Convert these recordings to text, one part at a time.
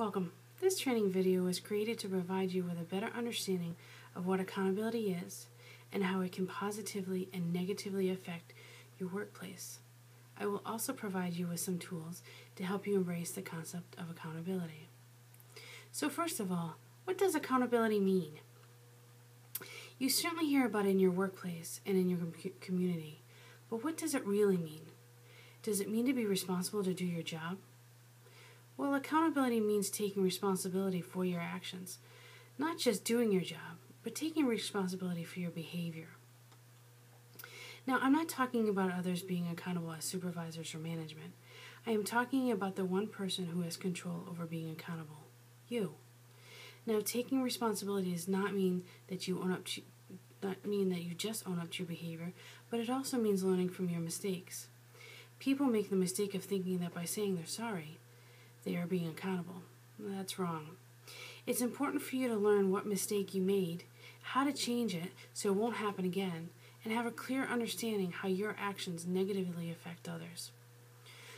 Welcome. This training video was created to provide you with a better understanding of what accountability is and how it can positively and negatively affect your workplace. I will also provide you with some tools to help you embrace the concept of accountability. So first of all, what does accountability mean? You certainly hear about it in your workplace and in your community, but what does it really mean? Does it mean to be responsible to do your job? Well, accountability means taking responsibility for your actions, not just doing your job, but taking responsibility for your behavior. Now, I'm not talking about others being accountable as supervisors or management. I am talking about the one person who has control over being accountable, you. Now, taking responsibility does not mean that you just own up to your behavior, but it also means learning from your mistakes. People make the mistake of thinking that by saying they're sorry, they are being accountable. That's wrong. It's important for you to learn what mistake you made, how to change it so it won't happen again, and have a clear understanding how your actions negatively affect others.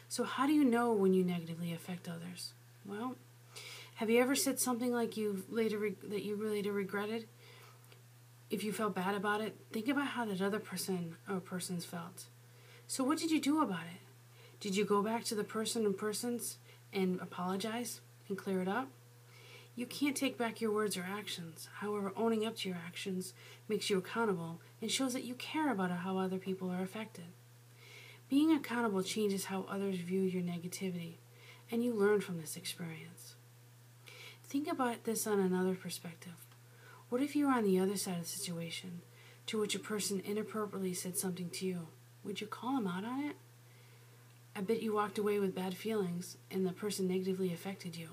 So how do you know when you negatively affect others? Well, have you ever said something like that you later regretted? If you felt bad about it, think about how that other person or persons felt. So what did you do about it? Did you go back to the person or persons and apologize and clear it up? You can't take back your words or actions. However, owning up to your actions makes you accountable and shows that you care about how other people are affected. Being accountable changes how others view your negativity, and you learn from this experience. Think about this on another perspective. What if you were on the other side of the situation, to which a person inappropriately said something to you? Would you call them out on it? I bet you walked away with bad feelings and the person negatively affected you.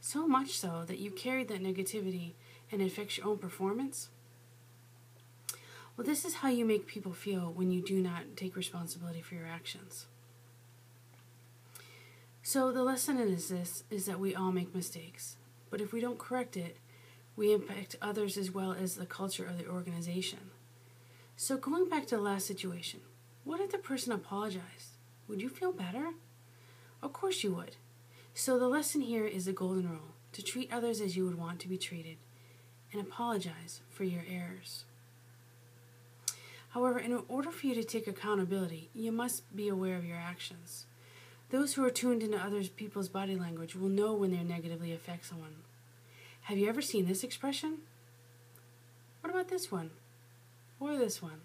So much so that you carried that negativity and it affects your own performance. Well, this is how you make people feel when you do not take responsibility for your actions. So the lesson is that we all make mistakes. But if we don't correct it, we impact others as well as the culture of the organization. So going back to the last situation, what if the person apologized? Would you feel better? Of course you would. So the lesson here is the golden rule, to treat others as you would want to be treated and apologize for your errors. However, in order for you to take accountability, you must be aware of your actions. Those who are tuned into other people's body language will know when they negatively affect someone. Have you ever seen this expression? What about this one? Or this one?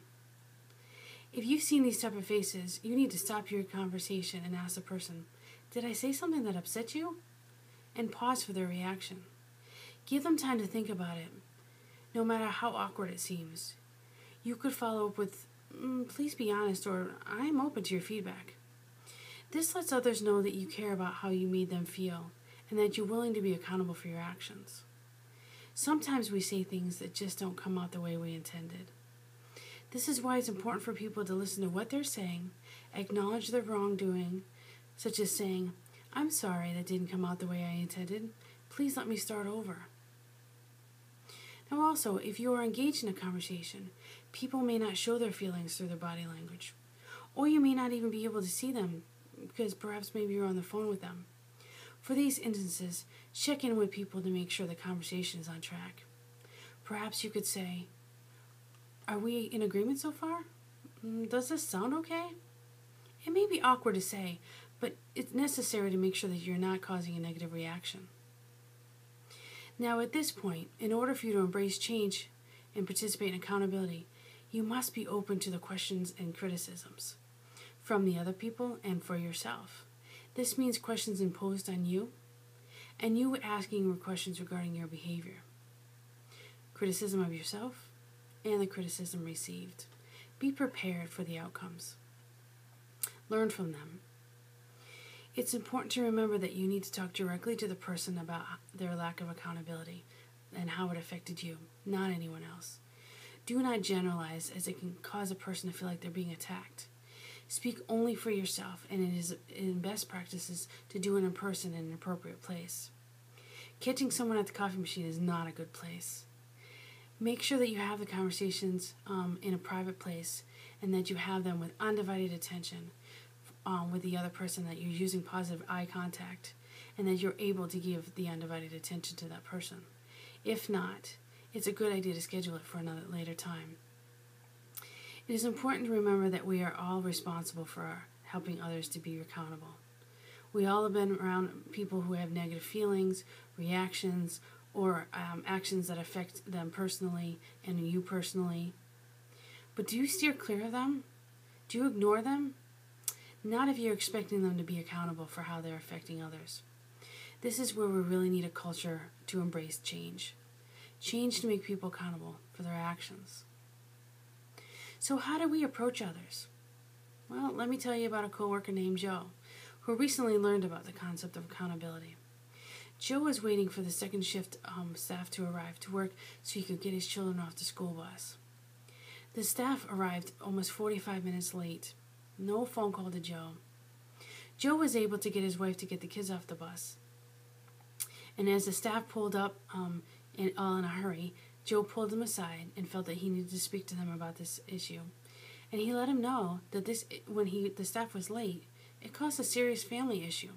If you've seen these type of faces, you need to stop your conversation and ask the person, did I say something that upset you? And pause for their reaction. Give them time to think about it, no matter how awkward it seems. You could follow up with, please be honest, or I'm open to your feedback. This lets others know that you care about how you made them feel and that you're willing to be accountable for your actions. Sometimes we say things that just don't come out the way we intended. This is why it's important for people to listen to what they're saying, acknowledge their wrongdoing, such as saying, I'm sorry that didn't come out the way I intended. Please let me start over. Now also, if you are engaged in a conversation, people may not show their feelings through their body language, or you may not even be able to see them because perhaps maybe you're on the phone with them. For these instances, check in with people to make sure the conversation is on track. Perhaps you could say, are we in agreement so far? Does this sound okay? It may be awkward to say, but it's necessary to make sure that you're not causing a negative reaction. Now at this point, in order for you to embrace change and participate in accountability, you must be open to the questions and criticisms from the other people and for yourself. This means questions imposed on you, and you asking questions regarding your behavior. Criticism of yourself, and the criticism received. Be prepared for the outcomes. Learn from them. It's important to remember that you need to talk directly to the person about their lack of accountability and how it affected you, not anyone else. Do not generalize, as it can cause a person to feel like they're being attacked. Speak only for yourself, and it is in best practices to do it in person in an appropriate place. Catching someone at the coffee machine is not a good place. Make sure that you have the conversations in a private place and that you have them with undivided attention with the other person, that you're using positive eye contact, and that you're able to give the undivided attention to that person. If not, it's a good idea to schedule it for another later time. It is important to remember that we are all responsible for helping others to be accountable. We all have been around people who have negative feelings, reactions, or actions that affect them personally and you personally. But do you steer clear of them? Do you ignore them? Not if you're expecting them to be accountable for how they're affecting others. This is where we really need a culture to embrace change. Change to make people accountable for their actions. So how do we approach others? Well, let me tell you about a coworker named Joe, who recently learned about the concept of accountability. Joe was waiting for the second shift staff to arrive to work so he could get his children off the school bus. The staff arrived almost 45 minutes late. No phone call to Joe. Joe was able to get his wife to get the kids off the bus. And as the staff pulled up all in a hurry, Joe pulled them aside and felt that he needed to speak to them about this issue. And he let him know that when the staff was late, it caused a serious family issue.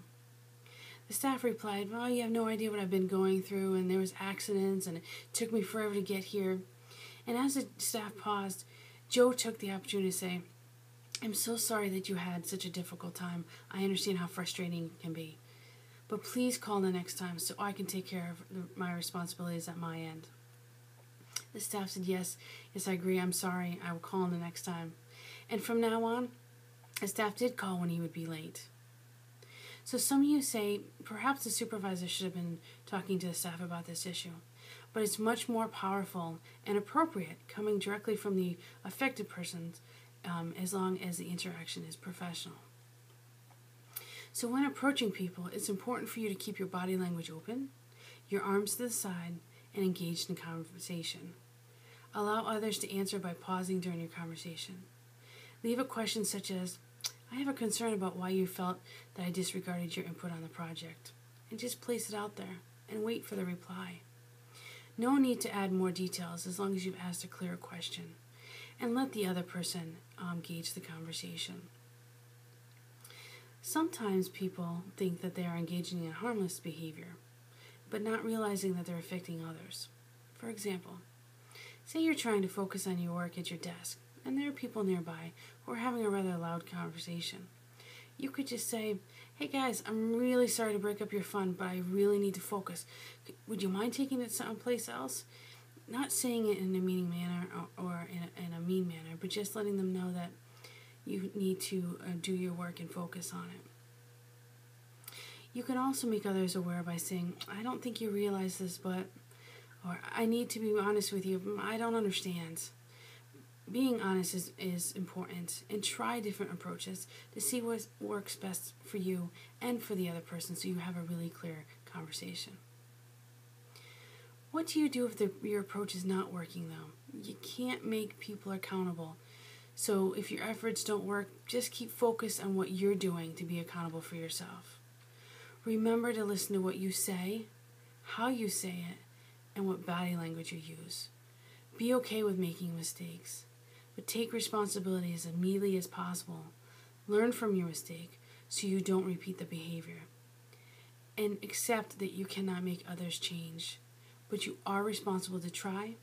The staff replied, "Well, you have no idea what I've been going through, and there was accidents, and it took me forever to get here." And as the staff paused, Joe took the opportunity to say, "I'm so sorry that you had such a difficult time. I understand how frustrating it can be. But please call the next time so I can take care of my responsibilities at my end." The staff said, yes, I agree. I'm sorry. I will call him the next time." And from now on, the staff did call when he would be late. So some of you say, perhaps the supervisor should have been talking to the staff about this issue. But it's much more powerful and appropriate coming directly from the affected person, as long as the interaction is professional. So when approaching people, it's important for you to keep your body language open, your arms to the side, and engaged in conversation. Allow others to answer by pausing during your conversation. Leave a question such as, "I have a concern about why you felt that I disregarded your input on the project," and just place it out there and wait for the reply. No need to add more details as long as you've asked a clear question, and let the other person gauge the conversation. Sometimes people think that they are engaging in harmless behavior, but not realizing that they're affecting others. For example, say you're trying to focus on your work at your desk, and there are people nearby who are having a rather loud conversation. You could just say, "Hey guys, I'm really sorry to break up your fun, but I really need to focus. Would you mind taking it someplace else?" Not saying it in a meaning manner or in a mean manner, but just letting them know that you need to do your work and focus on it. You can also make others aware by saying, "I don't think you realize this, but," or "I need to be honest with you, I don't understand." Being honest is important, and try different approaches to see what works best for you and for the other person so you have a really clear conversation. What do you do if your approach is not working, though? You can't make people accountable. So if your efforts don't work, just keep focused on what you're doing to be accountable for yourself. Remember to listen to what you say, how you say it, and what body language you use. Be okay with making mistakes, but take responsibility as immediately as possible. Learn from your mistake so you don't repeat the behavior. And accept that you cannot make others change, but you are responsible to try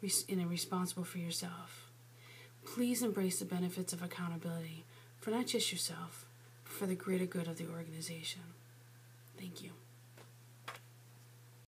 and responsible for yourself. Please embrace the benefits of accountability for not just yourself, but for the greater good of the organization. Thank you.